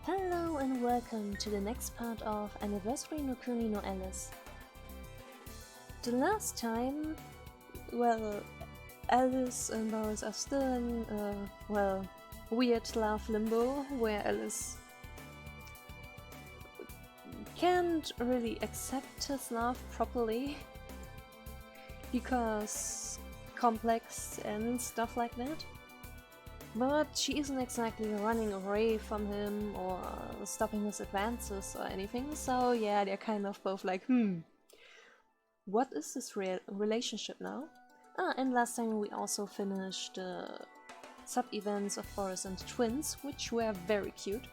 Hello and welcome to the next part of Anniversary no Kuni no Alice. The last time, well, Alice and Boris are still in, weird love limbo, where Alice can't really accept his love properly because complex and stuff like that. But she isn't exactly running away from him or stopping his advances or anything, so yeah, they're kind of both like, what is this relationship now? And last time we also finished the sub-events of Boris and the twins, which were very cute.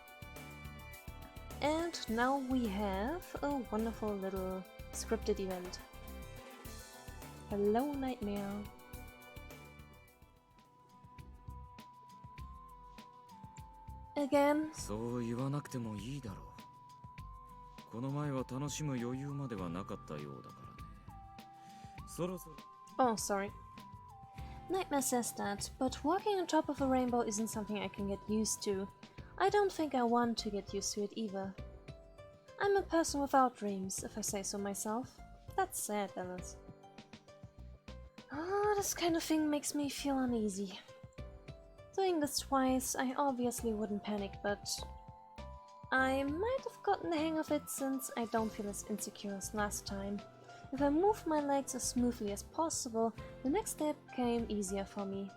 And now we have a wonderful little scripted event. Hello, Nightmare. Again. そう言わなくてもいいだろう。この前は楽しむ余裕まではなかったようだからね。そろそろ。Oh, sorry. Nightmare says that, but walking on top of a rainbow isn't something I can get used to. I don't think I want to get used to it either. I'm a person without dreams, if I say so myself. That's sad, Alice. This kind of thing makes me feel uneasy. Doing this twice, I obviously wouldn't panic, but I might have gotten the hang of it since I don't feel as insecure as last time. If I move my legs as smoothly as possible, the next step came easier for me.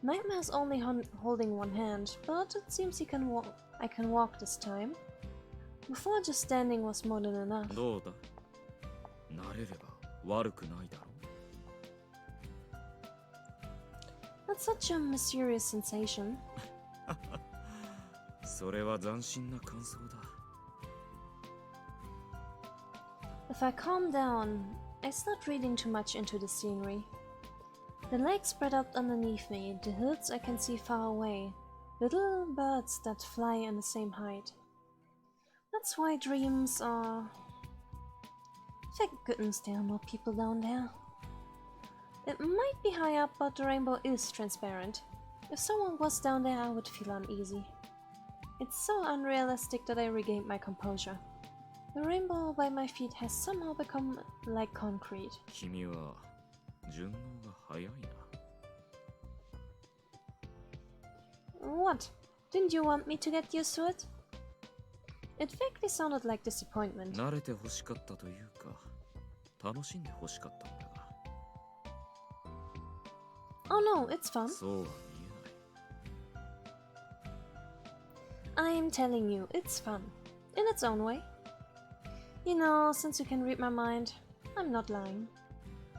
Nightmare's only holding one hand, but it seems I can walk this time. Before, just standing was more than enough. どうだ? 慣れれば悪くないだろう。That's such a mysterious sensation. それは斬新な感想だ。If I calm down, I start reading too much into the scenery. The lake spread out underneath me, the hills I can see far away, little birds that fly in the same height. That's why dreams are... Thank goodness there are more people down there. It might be high up, but the rainbow is transparent. If someone was down there, I would feel uneasy. It's so unrealistic that I regained my composure. The rainbow by my feet has somehow become like concrete. 君は順応が早いな。What? Didn't you want me to get used to it? It vaguely sounded like disappointment. 慣れて欲しかったというか、楽しんで欲しかったんだが。Oh no, it's fun. そうは見えない。I'm telling you, it's fun. In its own way. You know, since you can read my mind, I'm not lying.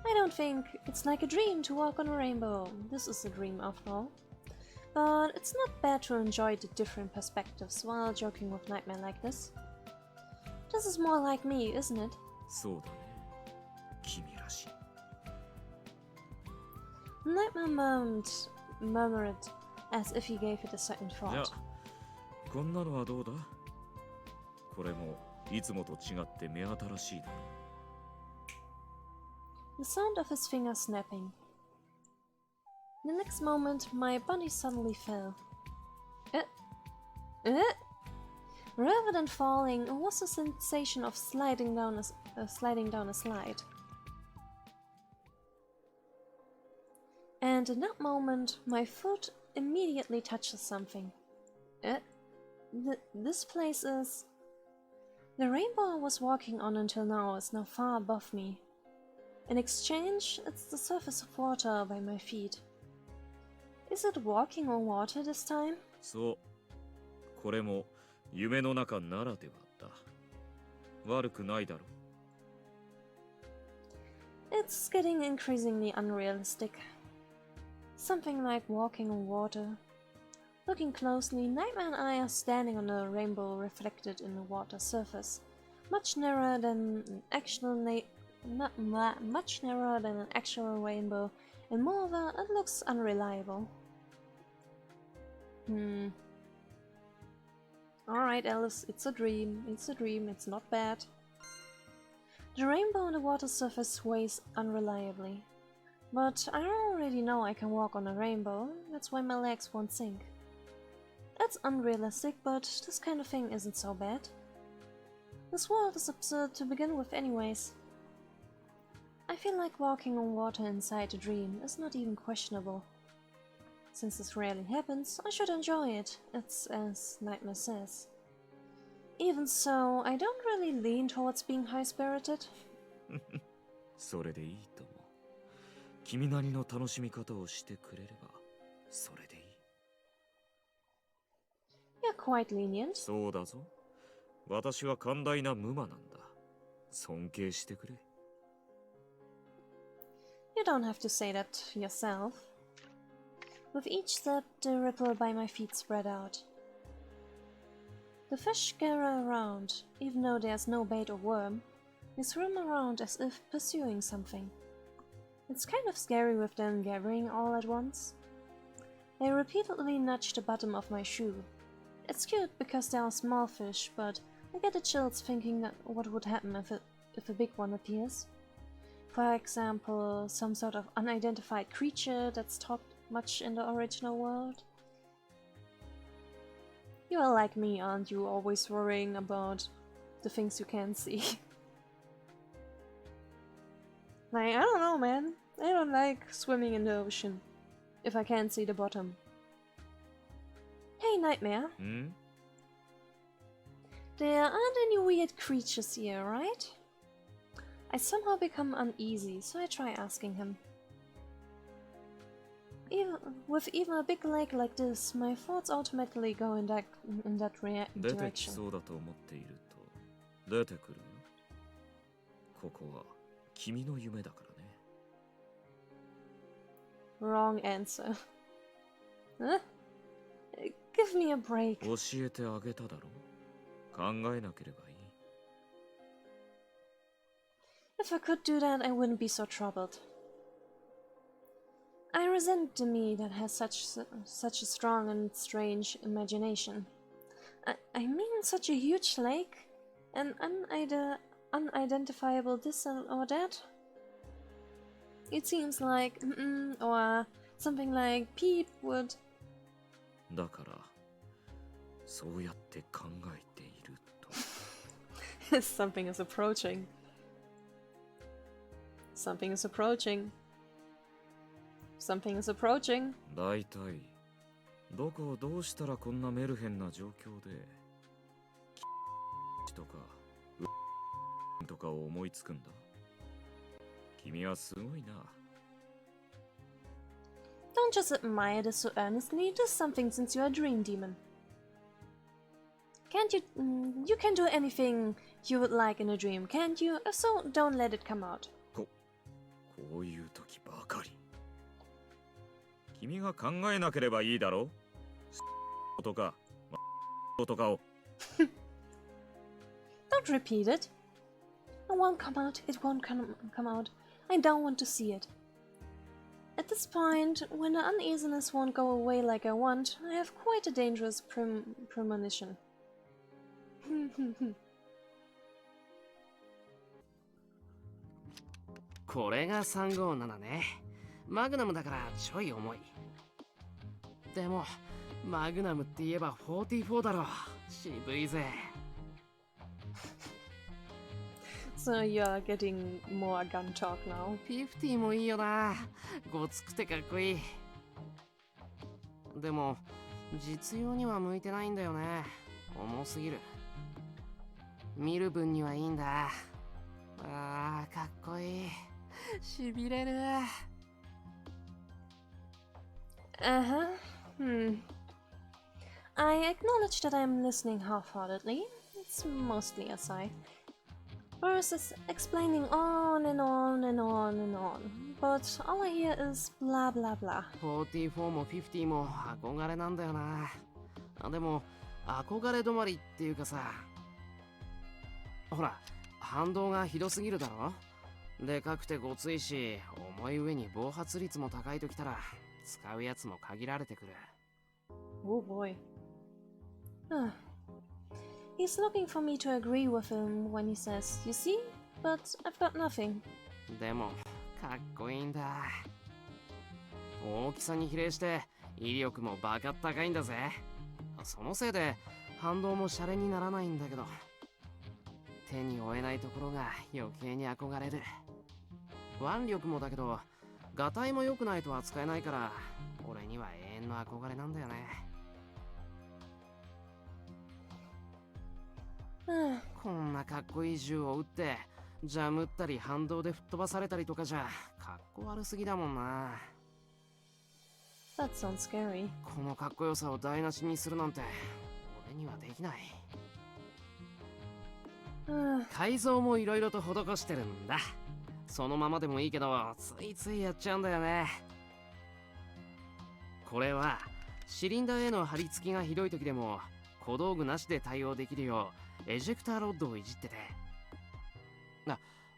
I don't think it's like a dream to walk on a rainbow. This is a dream after all. But it's not bad to enjoy the different perspectives while joking with Nightmare like this. This is more like me, isn't it? そうだね。君らしい。Nightmare murmured as if he gave it a second じゃ thought. あ、こんなのはどうだ? これもいつもと違って目新しいだろう。 The sound of his fingers snapping. The next moment, my body suddenly fell. Rather than falling, it was a sensation of sliding down a slide. And in that moment, my foot immediately touches something. This place is... The rainbow I was walking on until now is now far above me. In exchange, it's the surface of water by my feet. Is it walking on water this time? そう。これも夢の中ならではだ。悪くないだろう。 It's getting increasingly unrealistic. Something like walking on water. Looking closely, Nightmare and I are standing on a rainbow reflected in the water surface, much narrower than an actual rainbow, and moreover, it looks unreliable. Alright, Alice, it's a dream, it's not bad. The rainbow on the water surface sways unreliably. But I already know I can walk on a rainbow, that's why my legs won't sink. That's unrealistic, but this kind of thing isn't so bad. This world is absurd to begin with anyways. I feel like walking on water inside a dream is not even questionable. Since this rarely happens, I should enjoy it, it's as Nightmare says. Even so, I don't really lean towards being high-spirited. それでいいとも。君なりの楽しみ方をしてくれれば、それでいい。You're quite lenient. そうだぞ。私は寛大な無魔なんだ。尊敬してくれ。You don't have to say that yourself. With each step, the ripple by my feet spread out. The fish gather around, even though there's no bait or worm. They swim around as if pursuing something. It's kind of scary with them gathering all at once. They repeatedly nudge the bottom of my shoe. It's cute because they are small fish, but I get the chills thinking that what would happen if a big one appears. For example, some sort of unidentified creature that's talked much in the original world. You are like me, aren't you? Always worrying about the things you can't see. Like, I don't know, man. I don't like swimming in the ocean if I can't see the bottom. Hey, Nightmare. There aren't any weird creatures here, right? I somehow become uneasy, so I try asking him. With even a big lake like this, my thoughts automatically go in that direction. 出てきそうだと思っていると出てくるよ。ここは君の夢だからね。Wrong answer. Huh? Give me a break. 教えてあげただろ。考えなければいい。If I could do that, I wouldn't be so troubled. I resent the me that has such a strong and strange imagination. I mean, such a huge lake? An unidentifiable this or that? It seems like or something like Pete would. だからそうやって考えていると。Something is approaching. Something is approaching. Something is approaching. だいたいどこをどうしたらこんなメルヘンな状況でとかとかを思いつくんだ。君はすごいな。Don't just admire this so earnestly. Do something since you're a dream demon. Can't you? You can do anything you would like in a dream, can't you? If so, don't let it come out. こういう時ばかり。君が考えなければいいだろ。とかとかを。Don't repeat it. It won't come out. It won't come out. I don't want to see it. At this point, when the uneasiness won't go away like I want, I have quite a dangerous premonition. これが357ね。マグナムだからちょい重い。でもマグナムって言えば44だろ。渋いぜ。So you're getting more gun talk now. 50もいいよな。ごつくてかっこいい。でも実用には向いてないんだよね。重すぎる。見る分にはいいんだ。あーかっこいい。しびれる。I acknowledge that I'm listening half-heartedly. It's mostly a sigh. Versus explaining on and on and on and on. But all I hear is blah blah blah. 44も50も憧れなんだよな。でも憧れ止まりっていうかさ。ほら、反動がひどすぎるだろ。でかくてごついし、重い上に暴発率も高いときたら使うやつも限られてくる。Oh boy. He's looking for me to agree with him when he says, "You see? But I've got nothing." でもかっこいいんだ。大きさに比例して威力もバカ高いんだぜ。そのせいで反動もシャレにならないんだけど、手に負えないところが余計に憧れる。腕力もだけど、ガタイも良くないと扱えないから、俺には永遠の憧れなんだよね。こんなかっこいい銃を撃ってジャムったり反動で吹っ飛ばされたりとかじゃかっこ悪すぎだもんな。 That sounds scary. このかっこよさを台無しにするなんて俺にはできない。改造もいろいろと施してるんだ。そのままでもいいけどついついやっちゃうんだよね。これはシリンダーへの貼り付きがひどい時でも小道具なしで対応できるようエジェクターロッドをいじってて、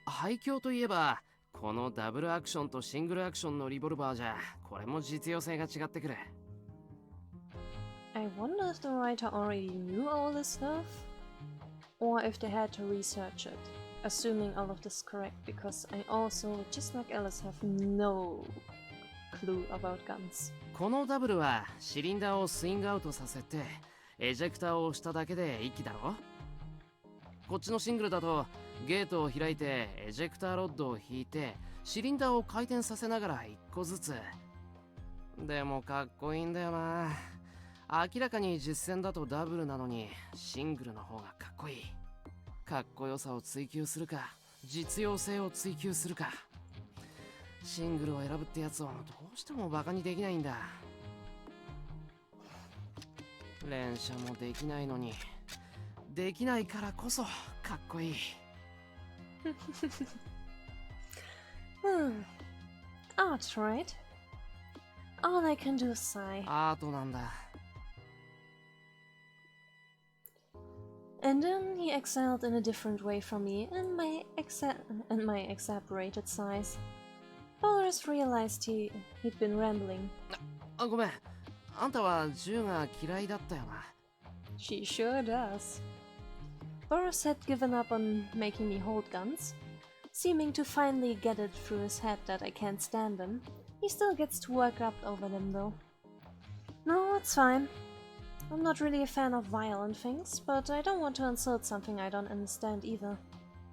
廃墟といえばこのダブルアクションとシングルアクションのリボルバーじゃこれも実用性が違ってくる。 I wonder if the writer already knew all this stuff? Or if they had to research it. Assuming all of this is correct, because I also, just like Alice, have no clue about guns. このダブルはシリンダーをスイングアウトさせてエジェクターを押しただけで一気だろ。こっちのシングルだとゲートを開いてエジェクターロッドを引いてシリンダーを回転させながら一個ずつ。でもかっこいいんだよな。明らかに実戦だとダブルなのにシングルの方がかっこいい。かっこよさを追求するか実用性を追求するか、シングルを選ぶってやつをどうしてもバカにできないんだ。連射もできないのにできないからこそかっこいい。Art, right? All I can do is sigh. アートなんだ。And then he exhaled in a different way from me and my exasperated sighs. Boris realized he'd been rambling. ごめん。あんたは銃が嫌いだったよな。She sure does. Boris had given up on making me hold guns. Seeming to finally get it through his head that I can't stand them. He still gets to work up over them though. No, it's fine. I'm not really a fan of violent things, but I don't want to insult something I don't understand either.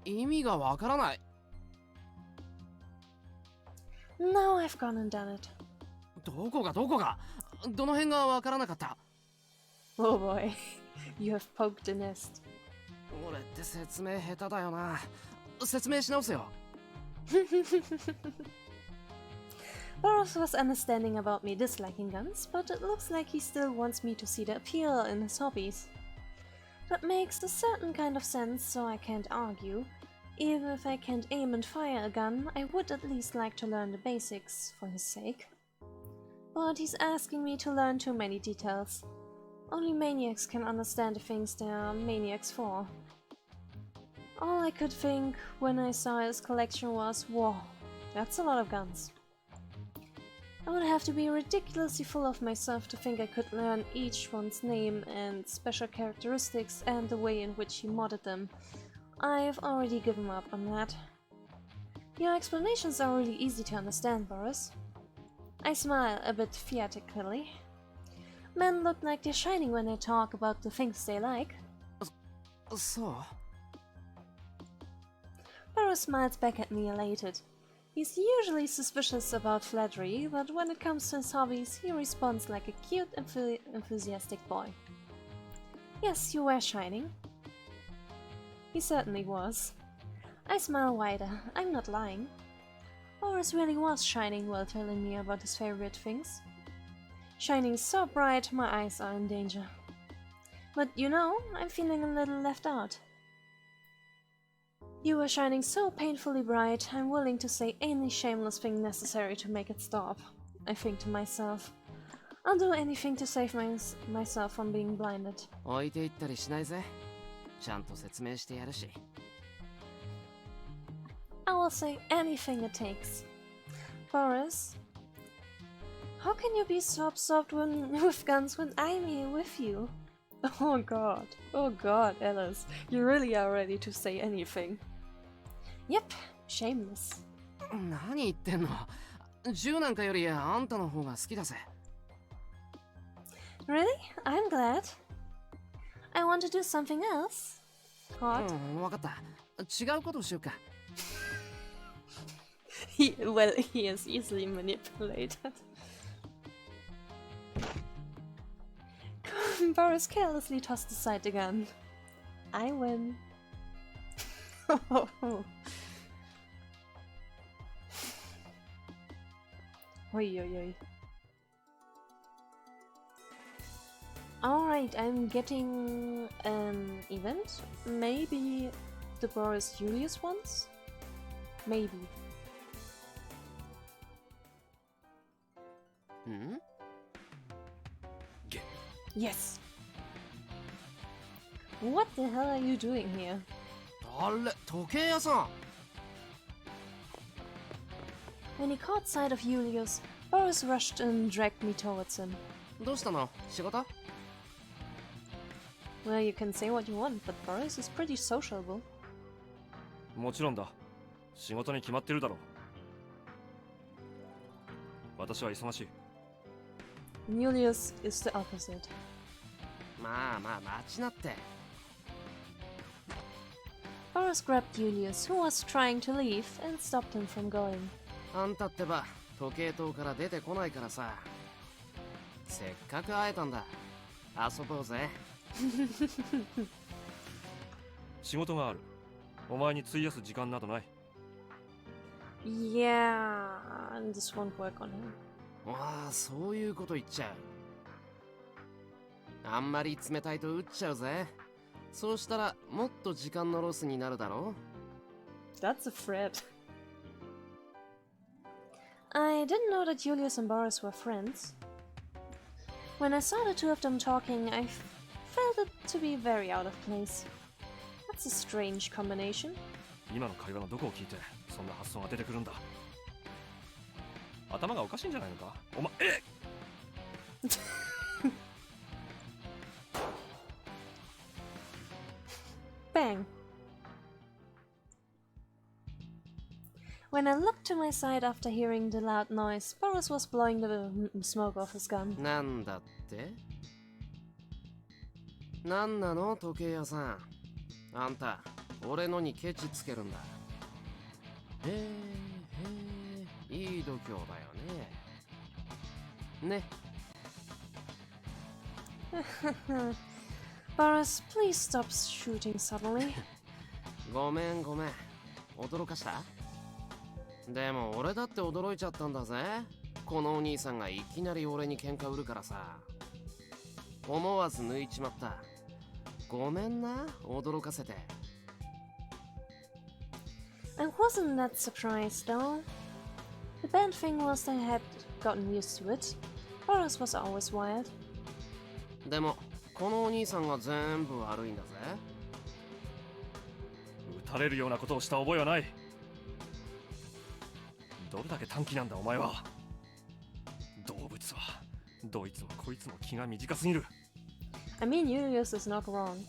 意味がわからない。Now I've gone and done it. どこがどの辺がわからなかった？ Oh boy, you have poked the nest. 俺って説明下手だよな。説明し直せよ。Boris was understanding about me disliking guns, but it looks like he still wants me to see the appeal in his hobbies. That makes a certain kind of sense, so I can't argue. Even if I can't aim and fire a gun, I would at least like to learn the basics for his sake. But he's asking me to learn too many details. Only maniacs can understand the things they are maniacs for. All I could think when I saw his collection was, whoa, that's a lot of guns. I would have to be ridiculously full of myself to think I could learn each one's name and special characteristics and the way in which he modded them. I've already given up on that. Your explanations are really easy to understand, Boris. I smile a bit theatrically. Men look like they're shining when they talk about the things they like. So? Boris smiles back at me elated. He's usually suspicious about flattery, but when it comes to his hobbies, he responds like a cute, enthusiastic boy. Yes, you were shining. He certainly was. I smile wider. I'm not lying. Boris really was shining while telling me about his favorite things. Shining so bright, my eyes are in danger. But you know, I'm feeling a little left out. You were shining so painfully bright, I'm willing to say any shameless thing necessary to make it stop. I think to myself. I'll do anything to save myself from being blinded. 置いていったりしないぜ。ちゃんと説明してやるし。I will say anything it takes. Boris, how can you be so absorbed with guns when I'm here with you? Oh god, Alice, you really are ready to say anything. Yep, shameless. 何言ってんの？銃なんかよりあんたの方が好きだぜ。Really? I'm glad. I want to do something else. Hot. わかった。違うことしようか。Well, he is easily manipulated. Boris carelessly tossed aside the gun. I win. Oi, oi, oi. Alright, I'm getting an event. Maybe the Boris Julius ones? Maybe. Hmm? Yes! What the hell are you doing here? あれ、時計屋さん。 When he caught sight of Julius, Boris rushed and dragged me towards him. どうしたの？仕事？ Well, you can say what you want, but Boris is pretty sociable. もちろんだ。仕事に決まってるだろう。私は忙しい。Julius is the opposite. まあまあ、待ちなって。Boris grabbed Julius, who was trying to leave, and stopped him from going. あんたってば、時計塔から出てこないからさ。せっかく会えたんだ。遊ぼうぜ。仕事がある。お前に費やす時間などない。Yeah, this won't work on him. わあ、そういうこと言っちゃう。あんまり冷たいと撃っちゃうぜ。そうしたらもっと時間のロスになるだろう。 That's a threat. I didn't know that Julius and Boris were friends. When I saw the two of them talking, I felt it to be very out of place. That's a strange combination. 今の会話のどこを聞いてそんな発想が出てくるんだ。頭がおかしいんじゃないのかお前。Bang! When I looked to my side after hearing the loud noise, Boris was blowing the smoke off his gun. なんだって？なんなの時計屋さん。あんた、俺のにケチつけるんだ。へえ、いい度胸だよね。ね。Boris, please stop shooting suddenly. ごめんごめん。驚かした？でも俺だって驚いちゃったんだぜ。このお兄さんがいきなり俺に喧嘩売るからさ。思わず抜いちまった。ごめんな、驚かせて。I wasn't that surprised though. The bad thing was that I had gotten used to it. Boris was always wild. でも、このお兄さんが全部悪いんだぜ。撃たれるようなことをした覚えはない。どれだけ短気なんだお前は。動物はどいつもこいつも気が短すぎる。I mean, Julius is not wrong.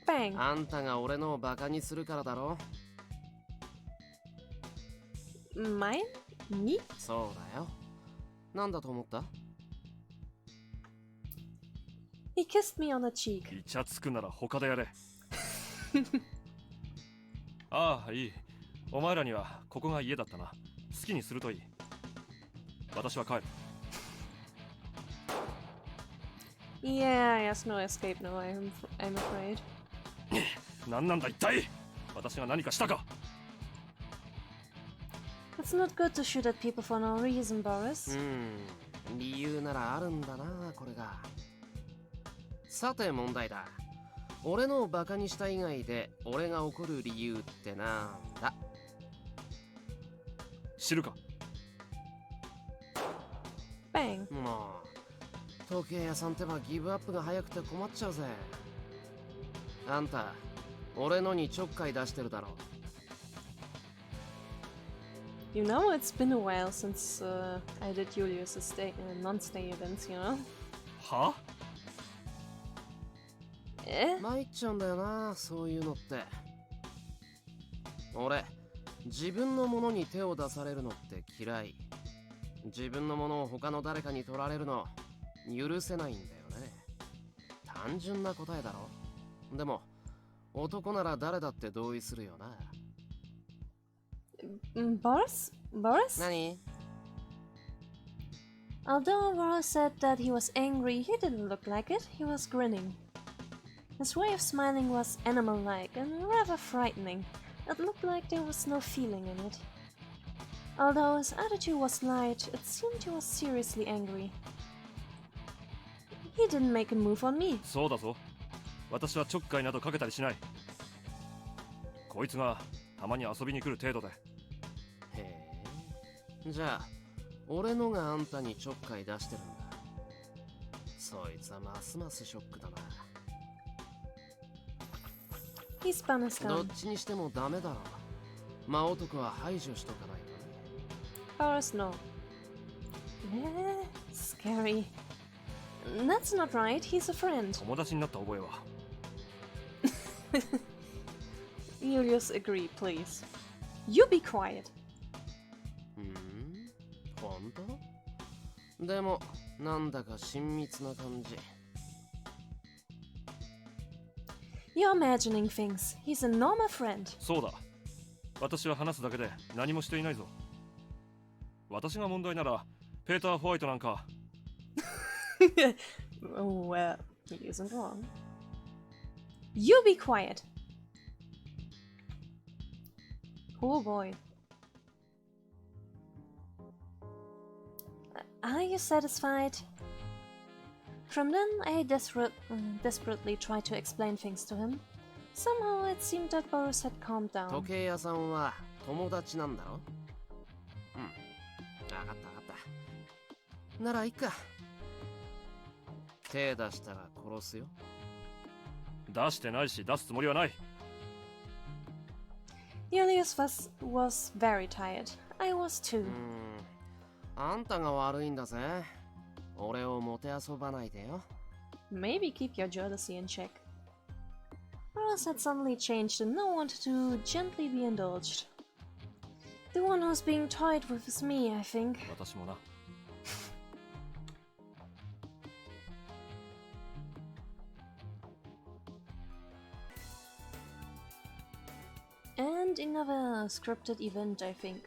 Bang! あんたが俺のをバカにするからだろ。 Mine? Me? そうだよ。なんだと思った？ He kissed me on the cheek. イチャつくなら他でやれ。ああ、いい。お前らにはここが家だったな。好きにするといい。私は帰る。Yeah, yes, no escape now, I'm afraid. 何なんだ一体。私が何かしたか。It's not good to shoot at people for no reason, Boris. 理由ならあるんだな、これが。さて問題だ。俺のをバカにした以外で俺が怒る理由ってなんだ？知るか。 Bang! もう時計屋さんってばギブアップが早くて困っちゃうぜ。あんた俺のにちょっかい出してるだろ。 You know, it's been a while since I did Julius's non-stay events, you know? は？Eh? 参っちゃうんだよな、そういうのって。俺自分のものに手を出されるのって嫌い。自分のものを他の誰かに取られるの許せないんだよね。単純な答えだろ。でも男なら誰だって同意するよな。Boris? Boris? 何？ Although Boris said that he was angry, he didn't look like it. He was grinning. His way of smiling was animal-like and rather frightening. It looked like there was no feeling in it. Although his attitude was light, it seemed he was seriously angry. He didn't make a move on me. そうだぞ。私はちょっかいなどかけたりしない。こいつがたまに遊びに来る程度で。へえ。じゃあ俺のがあんたにちょっかい出してるんだ。そいつはますますショックだな。He spun his どっ gun. ちにしてもダメだろ。魔男は排除しとかないとね。Boris, no. Scary. That's not right. He's a friend. 友達になった覚えは。Julius, agree, please. You be quiet. 本当？でもなんだか親密な感じ。You're imagining things. He's a normal friend. そうだ。私は話すだけで何もしていないぞ。私が問題なら、ペーター・ホワイトなんか。Oh, well, he isn't wrong. You be quiet. Oh boy. Are you satisfied? From then, I desperately tried to explain things to him. Somehow, it seemed that Boris had calmed 時 down. 計屋さんは友達なんだろ？うん。わかったわかった。ならいいか。手出したら殺すよ。出してないし、出すつもりはない。Julius was very tired. I was too. あんたが悪いんだぜ。俺をもてあそばないでよ。Maybe keep your jealousy in check. Boris had suddenly changed and no one to gently be indulged. The one who's being toyed with is me, I think. 私もな。And another scripted event, I think.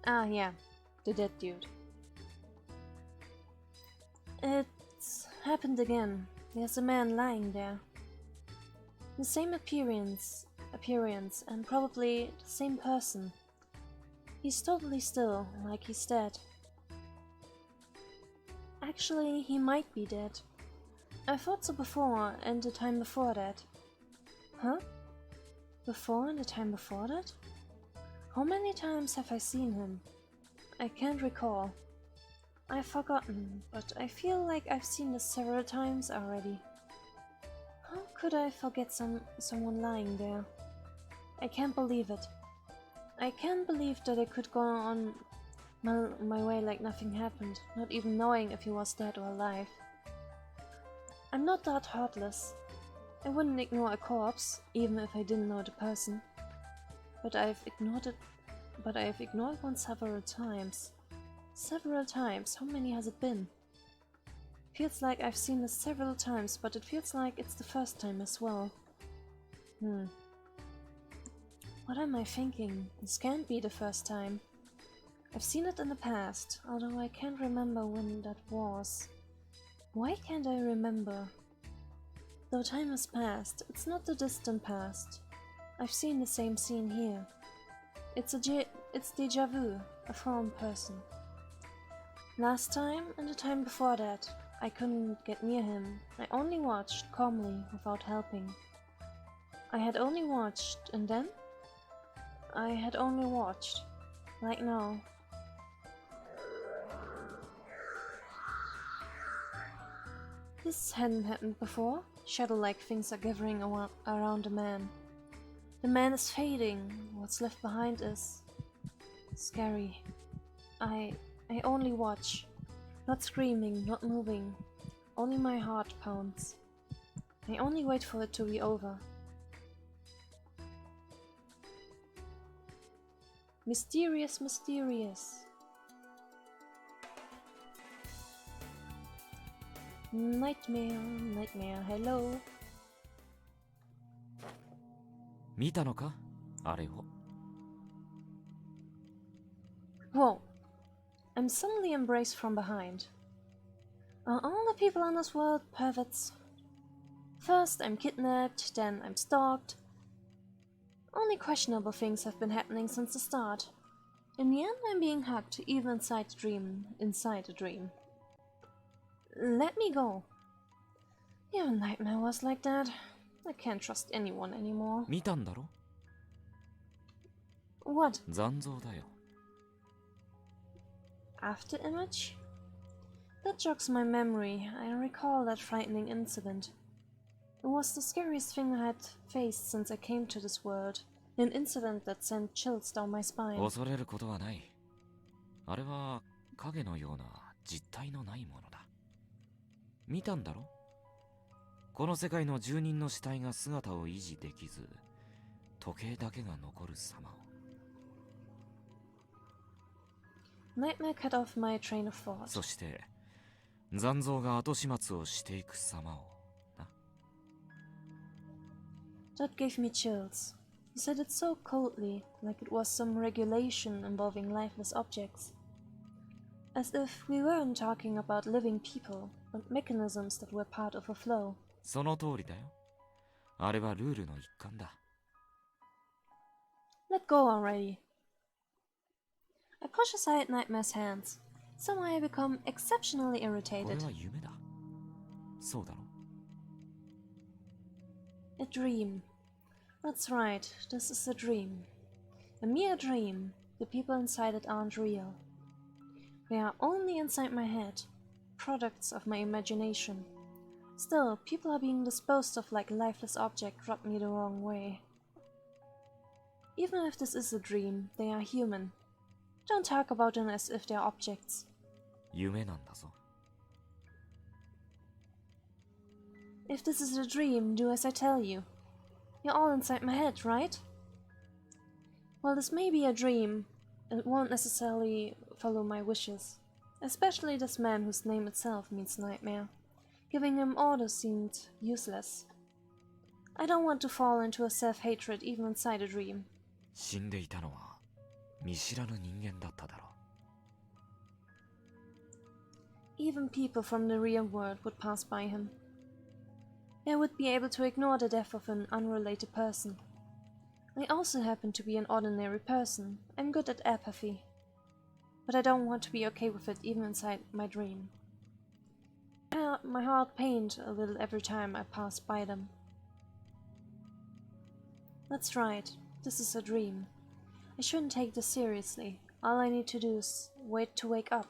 Ah, yeah, the dead dude. It's happened again. There's a man lying there. The same appearance, and probably the same person. He's totally still, like he's dead. Actually, he might be dead. I thought so before, and the time before that. Huh? Before and the time before that? How many times have I seen him? I can't recall. I've forgotten, but I feel like I've seen this several times already. How could I forget someone lying there? I can't believe it. I can't believe that I could go on my way like nothing happened, not even knowing if he was dead or alive. I'm not that heartless. I wouldn't ignore a corpse, even if I didn't know the person. But I've ignored one several times. Several times? How many has it been? Feels like I've seen this several times, but it feels like it's the first time as well. What am I thinking? This can't be the first time. I've seen it in the past, although I can't remember when that was. Why can't I remember? Though time has passed, it's not the distant past. I've seen the same scene here. It's deja vu, a foreign person. Last time and the time before that, I couldn't get near him. I only watched calmly, without helping. I had only watched, and then? I had only watched. Like now. This hadn't happened before. Shadow-like things are gathering around the man. The man is fading. What's left behind is scary. I only watch. Not screaming, not moving. Only my heart pounds. I only wait for it to be over. Mysterious, mysterious. Nightmare, nightmare, hello. 見たのかあれを。 Whoa. I'm suddenly embraced from behind. Are all the people on this world perverts? First I'm kidnapped, then I'm stalked. Only questionable things have been happening since the start. In the end I'm being hugged, even inside a dream. Let me go. Even Nightmare was like that. I can't trust anyone anymore. 見たんだろ What? 残像だよ。 After image? That jogs my memory. I recall that frightening incident. It was the scariest thing I had faced since I came to this world. An incident that sent chills down my spine. 恐れることはない。あれは影のような実体のないものだ。見たんだろこの世界の住人の死体が姿を維持できず、時計だけが残る様を。Nightmare cut off my train of thought. そして残像が後始末をしていく様をな。 That gave me chills. He said it so coldly, like it was some regulation involving lifeless objects. As if we weren't talking about living people, but mechanisms that were part of a flow. その通りだよ。あれはルールの一環だ。 Let go already. I push aside Nightmare's hands. Somehow I become exceptionally これ irritated. は夢だ。そうだろ A dream. That's right, this is a dream. A mere dream. The people inside it aren't real. They are only inside my head, products of my imagination. Still, people are being disposed of like a lifeless object rubbed me the wrong way. Even if this is a dream, they are human. Don't talk about them as if they're objects. 夢なんだぞ。 If this is a dream, do as I tell you. You're all inside my head, right? Well, this may be a dream. It won't necessarily follow my wishes. Especially this man whose name itself means nightmare. Giving him orders seemed useless. I don't want to fall into a self-hatred even inside a dream. 死んでいたのは見知らぬ人間だっただろ Even people from the real world would pass by him. They would be able to ignore the death of an unrelated person. I also happen to be an ordinary person. I'm good at apathy. But I don't want to be okay with it even inside my dream. My heart pained a little every time I passed by them. That's right, this is a dream. I shouldn't take this seriously. All I need to do is wait to wake up.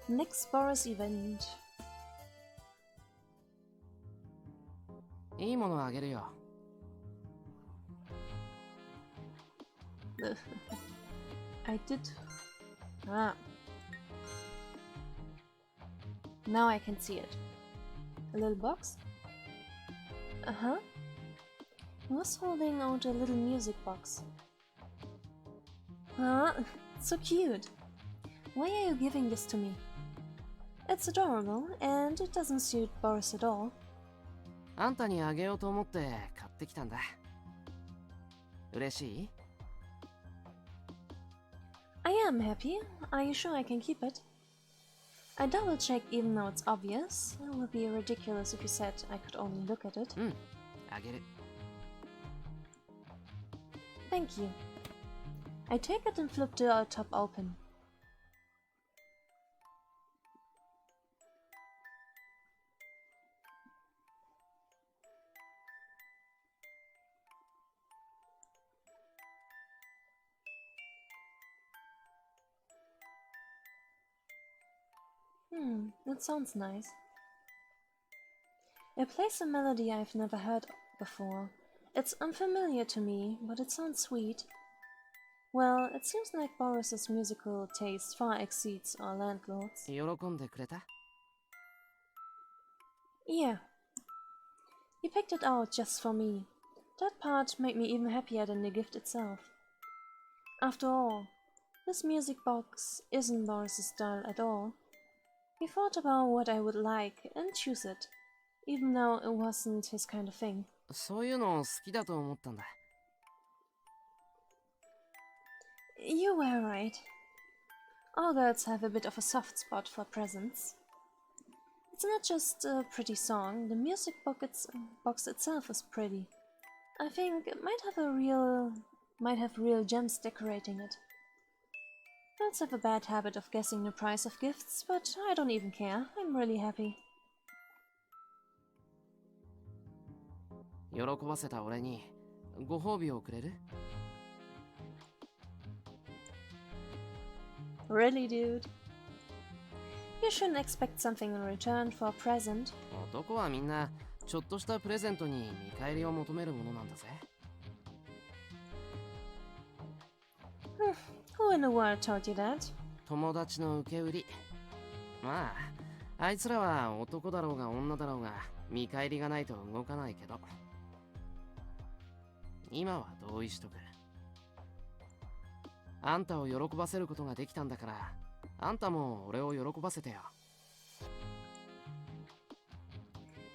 Next Boris event. いいものあげるよ。I did. Ah. Now I can see it. A little box? Uh-huh. He was holding out a little music box. Ah, so cute. Why are you giving this to me? It's adorable, and it doesn't suit Boris at all. あんたにあげようと思って買ってきたんだ。嬉しい？ I am happy. Are you sure I can keep it? I double-checked even though it's obvious. It would be ridiculous if you said I could only look at it. あげる。 Thank you. I take it and flip the top open. That sounds nice. It plays a melody I've never heard before. It's unfamiliar to me, but it sounds sweet. Well, it seems like Boris's musical taste far exceeds our landlord's. 喜んでくれた？ Yeah. He picked it out just for me. That part made me even happier than the gift itself. After all, This music box isn't Boris's style at all. He thought about what I would like and choose it, even though it wasn't his kind of thing. そういうの好きだと思ったんだ。You were right. All girls have a bit of a soft spot for presents. It's not just a pretty song, the music box itself is pretty. I think it might have real gems decorating it. Girls have a bad habit of guessing the price of gifts, but I don't even care. I'm really happy. 喜ばせた俺にご褒美をくれる？ Really, dude? You shouldn't expect something in return for a present. 男はみんなちょっとしたプレゼントに見返りを求めるものなんだぜ。Who in the world told you that? 友達の受け売り。まあ、あいつらは男だろうが女だろうが見返りがないと動かないけど。今は同意しとく。あんたを喜ばせることができたんだから、あんたも俺を喜ばせてよ。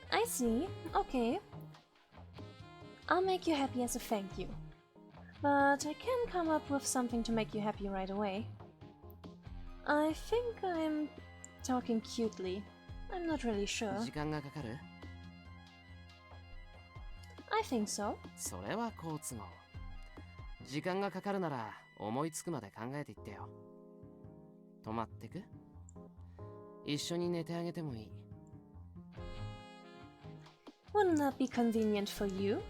I see. Okay. I'll make you happy as a thank you. But I can't come up with something to make you happy right away. I think I'm talking cutely. I'm not really sure. 時間がかかる？ I think so. それは好都合。時間がかかるなら思いつくまで考えていってよ。泊まってく？一緒に寝てあげてもいい。Wouldn't that be convenient for you?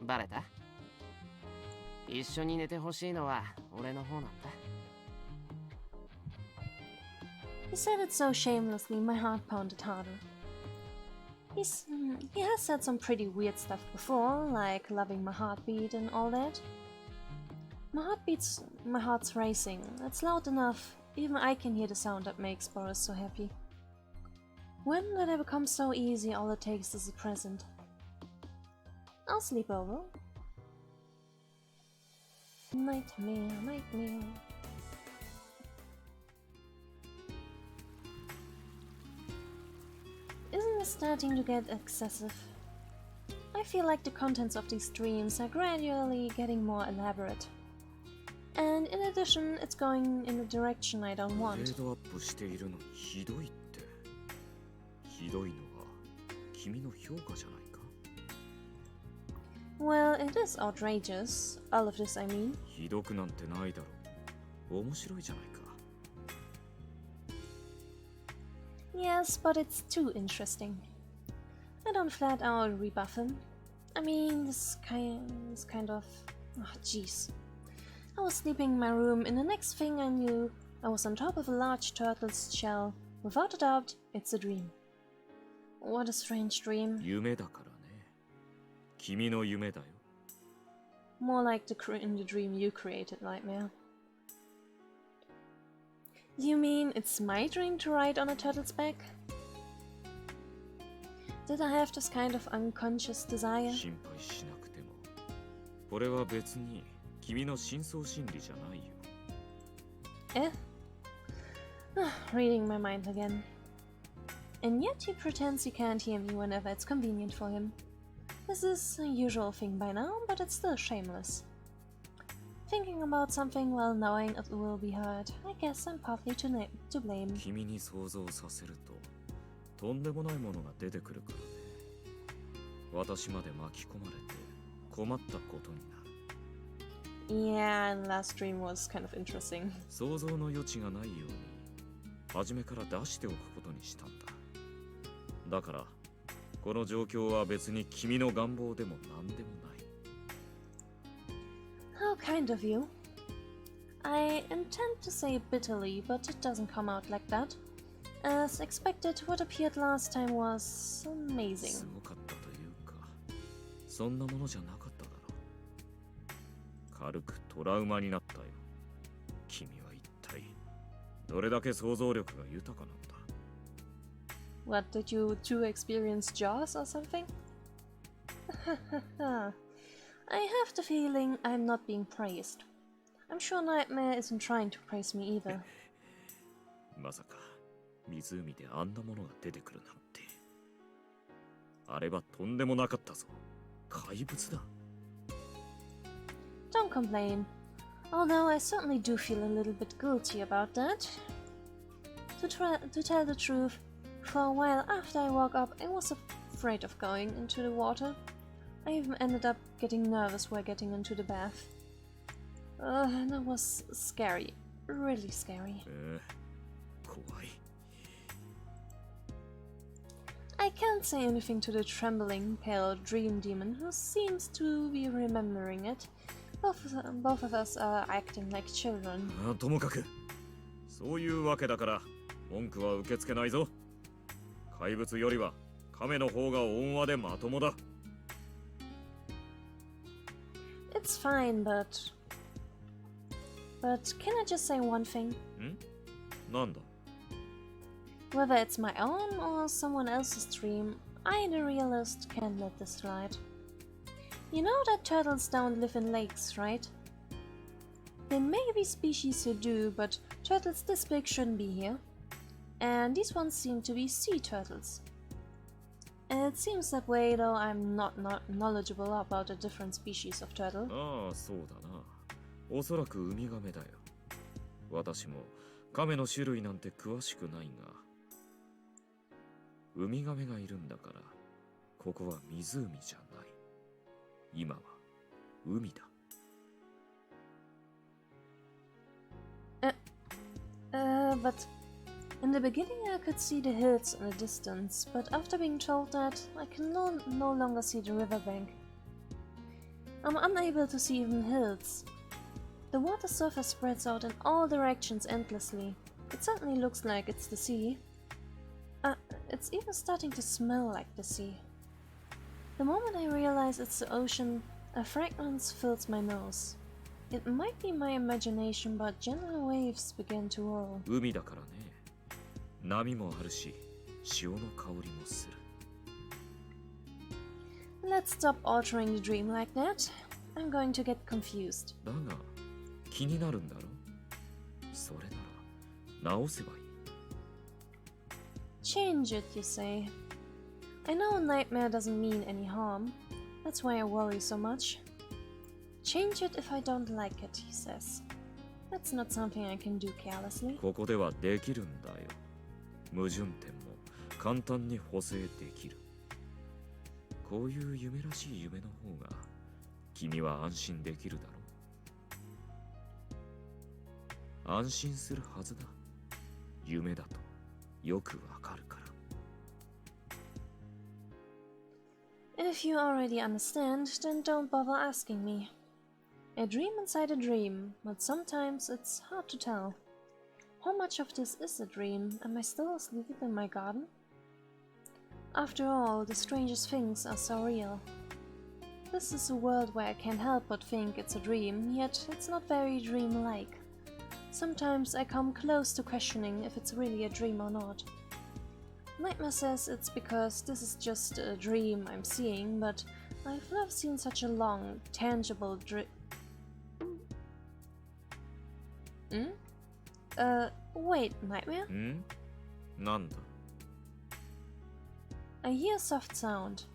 バレた？一緒に寝てほしいのは俺の方なんだ。He said it so shamelessly, my heart pounded harder. He has said some pretty weird stuff before, like loving my heartbeat and all that. My heart's racing. It's loud enough. Even I can hear the sound that makes Boris so happy. When did I become so easy? All it takes is a present. I'll sleep over. Nightmare, nightmare. Isn't this starting to get excessive? I feel like the contents of these dreams are gradually getting more elaborate. And in addition, it's going in a direction I don't グレ want. ードアップしているのにひどいって。ひどいのは君の評価じゃないか？ Well, it is outrageous. All of this, I mean. ひどくなんてないだろう。面白いじゃないか。Yes, but it's too interesting. I don't flat out rebuff him. I mean, this kind of... Oh, jeez. I was sleeping in my room, and the next thing I knew, I was on top of a large turtle's shell. Without a doubt, it's a dream. What a strange dream. 夢だからね。君の夢だよ。 More like in the dream you created, Nightmare. You mean it's my dream to ride on a turtle's back? Did I have this kind of unconscious desire? 心配しなくても。これは別に君の深層心理じゃないよ。Eh? Reading my mind again. And yet he pretends he can't hear me whenever it's convenient for him. This is a usual thing by now, but it's still shameless. Thinking about something while knowing it will be heard, I guess I'm partly to blame. 君に想像させるととんでもないものが出てくるからね。私まで巻き込まれて困ったことになる。 Yeah, and last dream was kind of interesting. 想像の余地がないように初めから出しておくことにしたんだ。だからこの状況は別に君の願望でも何でもない。 How kind of you. I intend to say bitterly, but it doesn't come out like that. As expected, what appeared last time was amazing. すごかったというか、そんなものじゃなかっただろう。軽くトラウマになったよ。君は一体どれだけ想像力が豊かなんだ。 What, did you two experience Jaws or something? I have the feeling I'm not being praised. I'm sure Nightmare isn't trying to praise me either. まさか湖であんなものが出てくるなんて。あれはとんでもなかったぞ。怪物だ。Don't complain. Although I certainly do feel a little bit guilty about that. To tell the truth, for a while after I woke up, I was afraid of going into the water. I even ended up getting nervous while getting into the bath. That was scary. Really scary. 怖い。I can't say anything to the trembling, pale dream demon who seems to be remembering it. Both of us are acting like children. ともかく、そういうわけだから文句は受け付けないぞ。怪物よりは亀の方が温和でまともだ。It's fine, but can I just say one thing? なんだ Whether it's my own or someone else's dream, I, the realist, can't let this slide. You know that turtles don't live in lakes, right? There may be species who do, but turtles this big shouldn't be here. And these ones seem to be sea turtles. It seems that way, though I'm not knowledgeable about the different species of turtle. ああ、そうだな。おそらくウミガメだよ。私も亀の種類なんて詳しくないが。ウミガメがいるんだから、ここは湖じゃない。今は海だ。But in the beginning I could see the hills in the distance, but after being told that, I can no longer see the riverbank. I'm unable to see even hills. The water surface spreads out in all directions endlessly. It certainly looks like it's the sea. It's even starting to smell like the sea. The moment I realize it's the ocean, a fragrance fills my nose. It might be my imagination, but gentle waves begin to roll. 海だからね。波もあるし、潮の香りもする。Let's stop altering the dream like that. I'm going to get confused. だが、気になるんだろ？それなら、直せばいい。Change it, you say. I know a nightmare doesn't mean any harm. That's why I worry so much. Change it if I don't like it, he says. That's not something I can do carelessly. ここではできるんだよ。矛盾点も簡単に補正できる。こういう夢らしい夢の方が君は安心できるだろう。安心するはずだ。夢だとよくわかるから。If you already understand, then don't bother asking me. A dream inside a dream, but sometimes it's hard to tell. How much of this is a dream? Am I still asleep in my garden? After all, the strangest things are so real. This is a world where I can't help but think it's a dream, yet it's not very dream-like. Sometimes I come close to questioning if it's really a dream or not. Nightmare says it's because this is just a dream I'm seeing, but I've never seen such a long, tangible dream. Wait, Nightmare? なんだ I hear a soft sound.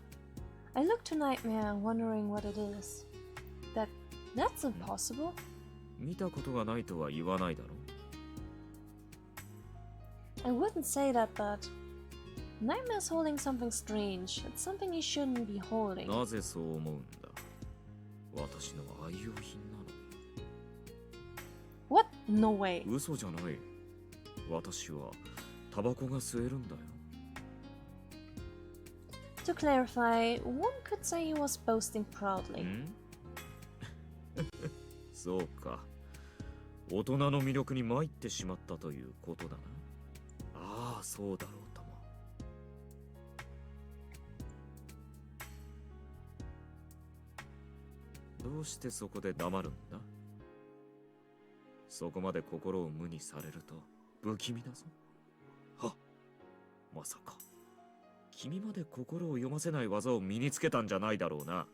I look to Nightmare, wondering what it is. That's impossible. 見たことがないとは言わないだろ I wouldn't say that, but Nightmare's holding something strange. It's something he shouldn't be holding. なぜそう思うんだ私の愛用品な What? No way. の嘘じゃない私はタバコが吸えるんだよ To clarify, one could say he was boasting proudly. そうか大人の魅力に参ってしまったということだなああそうだろうともどうしてそこで黙るんだそこまで心を無にされると不気味だぞはまさか君まで心を読ませない技を身につけたんじゃないだろうな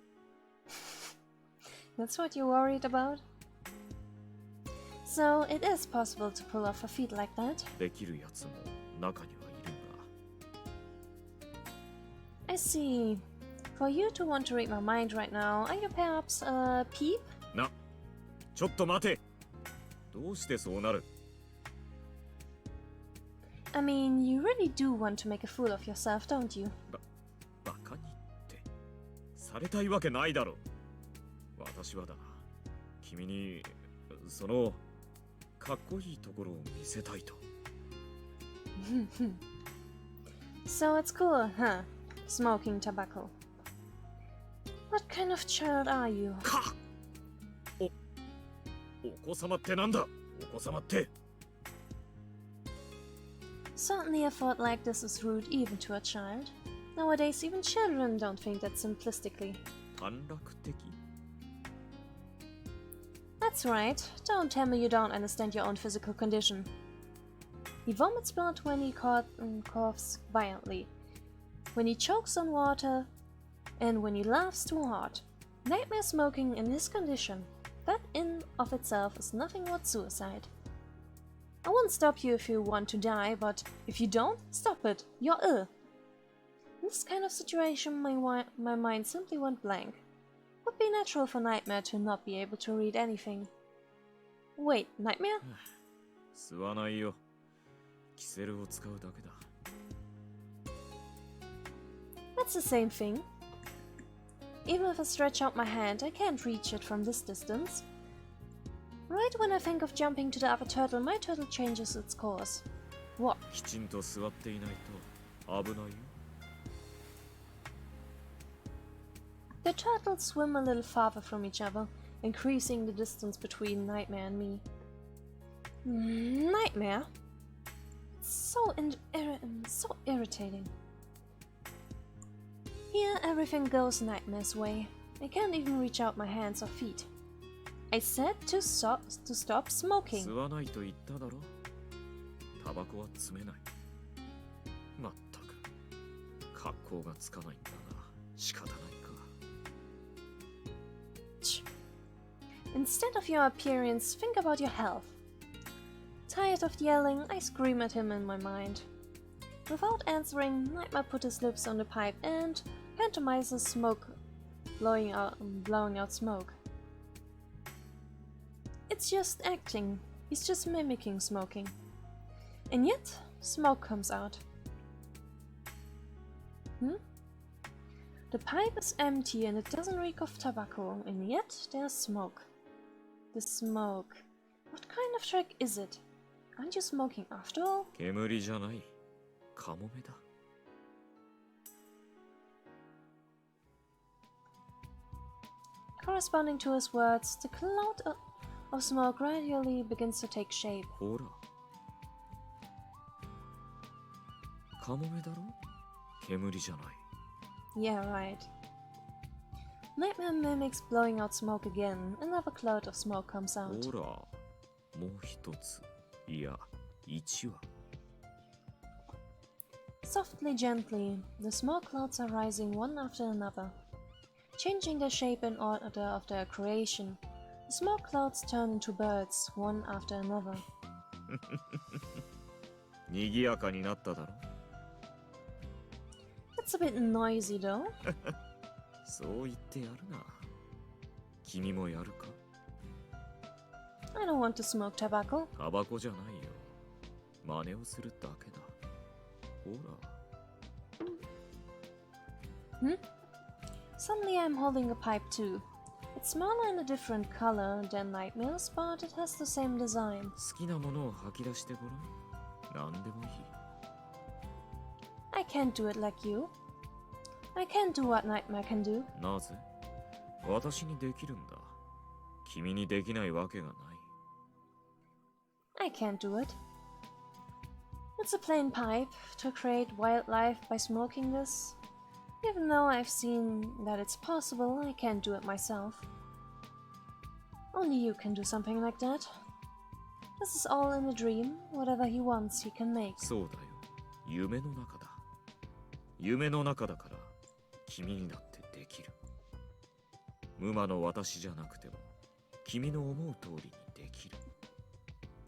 That's what you're worried about? So it is possible to pull off a feat like that. できるやつも中にはいるんだ。 I see. For you to want to read my mind right now, are you perhaps a peep? な、ちょっと待て。どうしてそうなる？ I mean, you really do want to make a fool of yourself, don't you? バカにってされたいわけないだろ。私はだ、君にそのかっこいいところを見せたいと。So it's cool, huh? Smoking tobacco. What kind of child are you? かお子様ってなんだ？お子様って。 Certainly a thought like this is rude even to a child. Nowadays even children don't think that simplistically. 短絡的？ That's right. Don't tell me you don't understand your own physical condition. He vomits blood when he coughs violently, when he chokes on water, and when he laughs too hard. Nightmare smoking in his condition, that in of itself is nothing but suicide. I won't stop you if you want to die, but if you don't, stop it. You're ill. In this kind of situation, my mind simply went blank. Would be natural for Nightmare to not be able to read anything. Wait, Nightmare? 吸わないよ。キセルを使うだけだ。 That's the same thing. Even if I stretch out my hand, I can't reach it from this distance. Right when I think of jumping to the other turtle, my turtle changes its course. What? きちんと座っていないと危ないよ。 The turtles swim a little farther from each other, increasing the distance between Nightmare and me. Nightmare? So irritating. Here, everything goes Nightmare's way. I can't even reach out my hands or feet. I said to stop smoking. 吸わないと言っただろ。タバコは積めない。まったく格好がつかないんだが仕方ないか。 Instead of your appearance, think about your health. Tired of yelling, I scream at him in my mind. Without answering, Nightmare put his lips on the pipe and pantomizes smoke, blowing out smoke. It's just acting. He's just mimicking smoking. And yet, smoke comes out. The pipe is empty and it doesn't reek of tobacco, and yet there's smoke. The smoke. What kind of trick is it? Aren't you smoking after all? 煙じゃない。カモメだ。 Corresponding to his words, the cloud of smoke gradually begins to take shape. ほら。カモメだろ？煙じゃない。 Yeah, right. Nightmare mimics blowing out smoke again. Another cloud of smoke comes out. ほら。もう一つ。いや、一羽。 Softly, gently, the smoke clouds are rising one after another, changing their shape in order of their creation. The smoke clouds turn into birds, one after another. 賑やかになっただろ。 It's a bit noisy though. そう言ってやるな。君もやるか？ I don't want to smoke tobacco. タバコじゃないよ。真似をするだけだ。ほら。Suddenly I'm holding a pipe too. It's smaller and a different color than Nightmare's, but it has the same design. 好きなものを吐き出してごらん。何でもいい。 I can't do it like you. I can't do what Nightmare can do. なぜ？私にできるんだ。君にできないわけがない。 I can't do it. It's a plain pipe. To create wildlife by smoking this, even though I've seen that it's possible, I can't do it myself. Only you can do something like that. This is all in a dream. Whatever he wants, he can make. そうだよ。夢の中だ。夢の中だから君にだってできる。無魔の私じゃなくても君の思う通りにできる。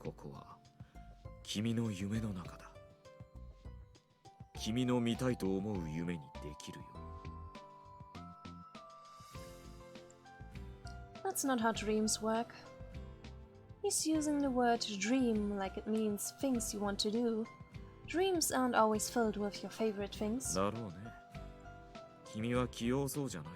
ここは君の夢の中だ。君の見たいと思う夢にできるよ。 That's not how dreams work. He's using the word dream like it means things you want to do. Dreams aren't always filled with your favorite things. だろうね。君は器用そうじゃない。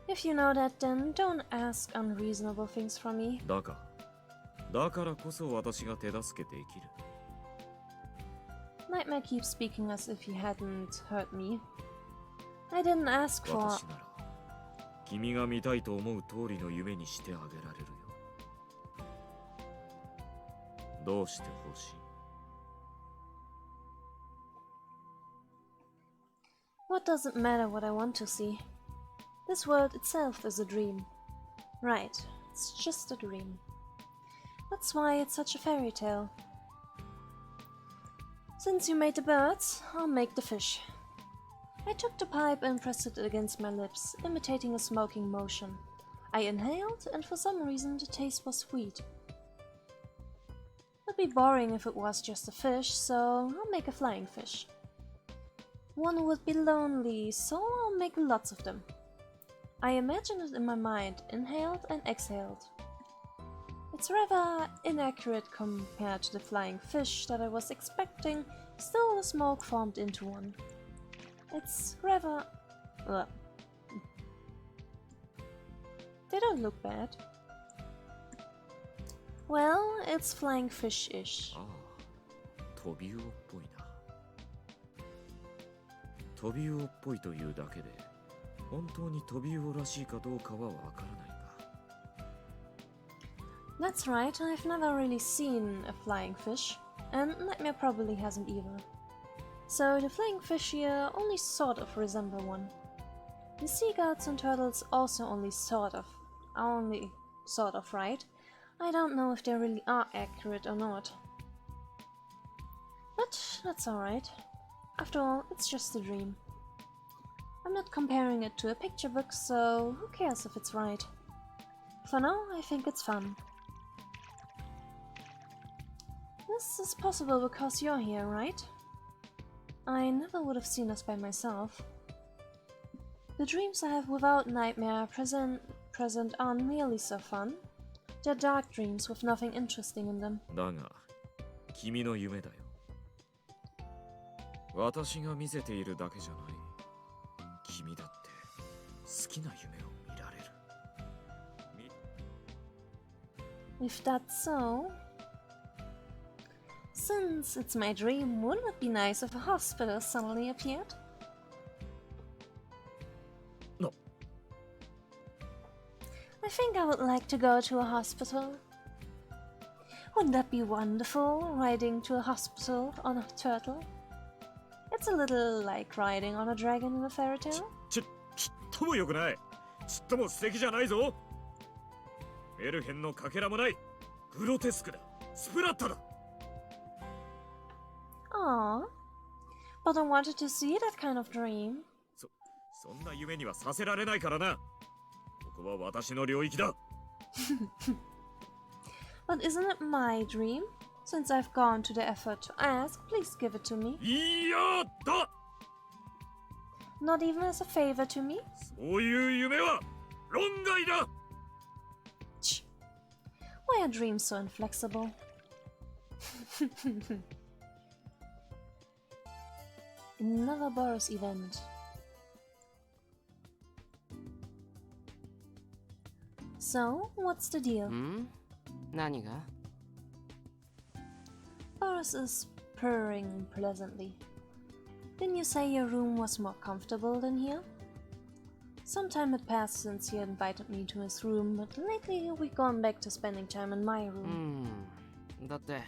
If you know that, then don't ask unreasonable things from me. だからこそ私が手助けできる。 Nightmare keeps speaking as if he hadn't heard me. I didn't ask for... 私なら君が見たいと思う通りの夢にしてあげられるよ。どうしてほしい？ What does it matter what I want to see? This world itself is a dream. Right, it's just a dream. That's why it's such a fairy tale. Since you made the birds, I'll make the fish. I took the pipe and pressed it against my lips, imitating a smoking motion. I inhaled, and for some reason the taste was sweet. It'd be boring if it was just a fish, so I'll make a flying fish. One would be lonely, so I'll make lots of them. I imagined it in my mind, inhaled and exhaled. It's rather inaccurate compared to the flying fish that I was expecting, still the smoke formed into one. It's rather... They don't look bad. Well, it's flying fish-ish. ああ、トビウオっぽいな。トビウオっぽいというだけで、本当にトビウオらしいかどうかはわからないが。 That's right, I've never really seen a flying fish, and Nightmare probably hasn't either. So the flying fish here only sort of resemble one. The sea goats and turtles also only sort of right. I don't know if they really are accurate or not. But that's alright. After all, it's just a dream. I'm not comparing it to a picture book, so who cares if it's right? For now, I think it's fun. This is possible because you're here, right? I never would have seen us by myself. The dreams I have without Nightmare present aren't nearly so fun. They're dark dreams with nothing interesting in them. だが、君の夢だよ。私が見せているだけじゃない。君だって好きな夢を見られる。If that's so... Since it's my dream, wouldn't it be nice if a hospital suddenly appeared? No. I think I would like to go to a hospital. Wouldn't that be wonderful, riding to a hospital on a turtle? It's a little like riding on a dragon in a fairy tale. ちっとも良くない。ちっとも素敵じゃないぞ。メルヘンのかけらもない。グロテスクだ。スプラッタだ。 Aww. But I wanted to see that kind of dream. そんな夢にはさせられないからな。ここは私の領域だ。But isn't it my dream? Since I've gone to the effort to ask, please give it to me. いやだ。 Not even as a favor to me? そういう夢は論外だ。 Ch. Why are dreams so inflexible? Another Boros event. So, what's the deal? 何が? Boros is purring pleasantly. Didn't you say your room was more comfortable than here? Some time had passed since he invited me to his room, but lately we've gone back to spending time in my room. だって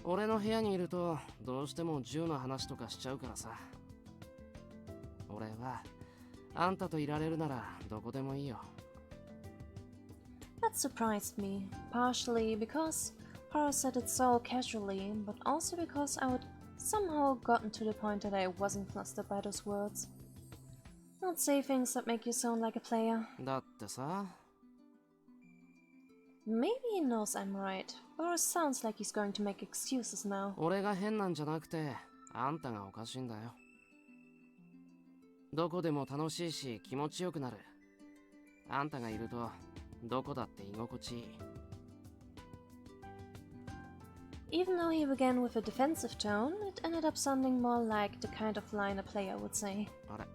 俺の部屋にいるとどうしても銃の話とかしちゃうからさ。俺はあんたといられるならどこでもいいよ。 That surprised me, partially because Paro said it so casually, but also because I would somehow gotten to the point that I wasn't flustered by those words. Don't say things that make you sound like a player. だってさ。Maybe he knows I'm right. Boris sounds like he's going to make excuses now. 俺が変なんじゃなくて、あんたがおかしいんだよ。どこでも楽しいし気持ちよくなる。あんたがいると、どこだって居心地いい。Even though he began with a defensive tone, it ended up sounding more like the kind of line a player would say. あれ、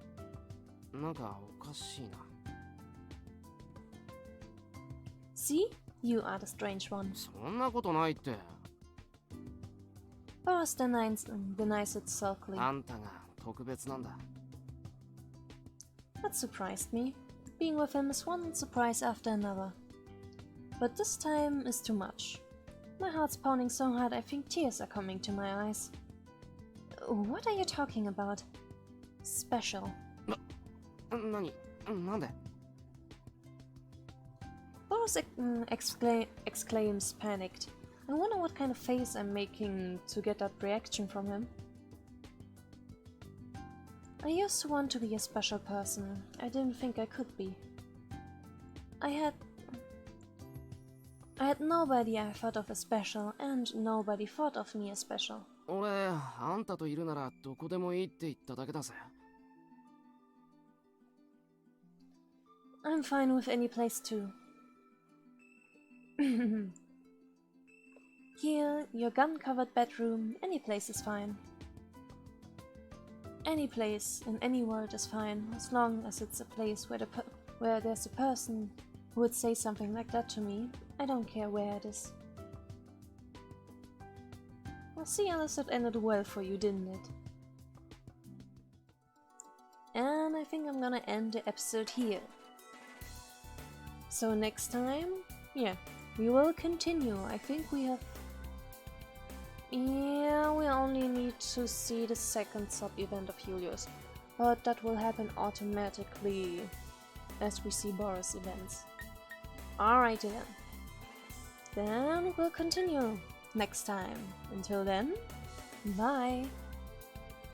なんかおかしいな。See? You are the strange one. そんなことないって。Boris denies it sulkily. あんたが特別なんだ。That surprised me. Being with him is one surprise after another. But this time is too much. My heart's pounding so hard I think tears are coming to my eyes. What are you talking about? Special. 何なんで Boris exclaims panicked. I wonder what kind of face I'm making to get that reaction from him. I used to want to be a special person. I didn't think I could be. I had nobody I thought of as special, and nobody thought of me as special. 俺、あんたといるならどこでもいいって言っただけだぜ。I'm fine with any place too. Here, your gun-covered bedroom, any place is fine. Any place in any world is fine, as long as it's a place where there's a person who would say something like that to me. I don't care where it is. Well, see, Alice, it ended well for you, didn't it? And I think I'm gonna end the episode here. So next time, yeah, we will continue. I think we have... Yeah, we only need to see the second sub-event of Julius. But that will happen automatically as we see Boris events. Alrighty then. Then we'll continue next time. Until then, bye!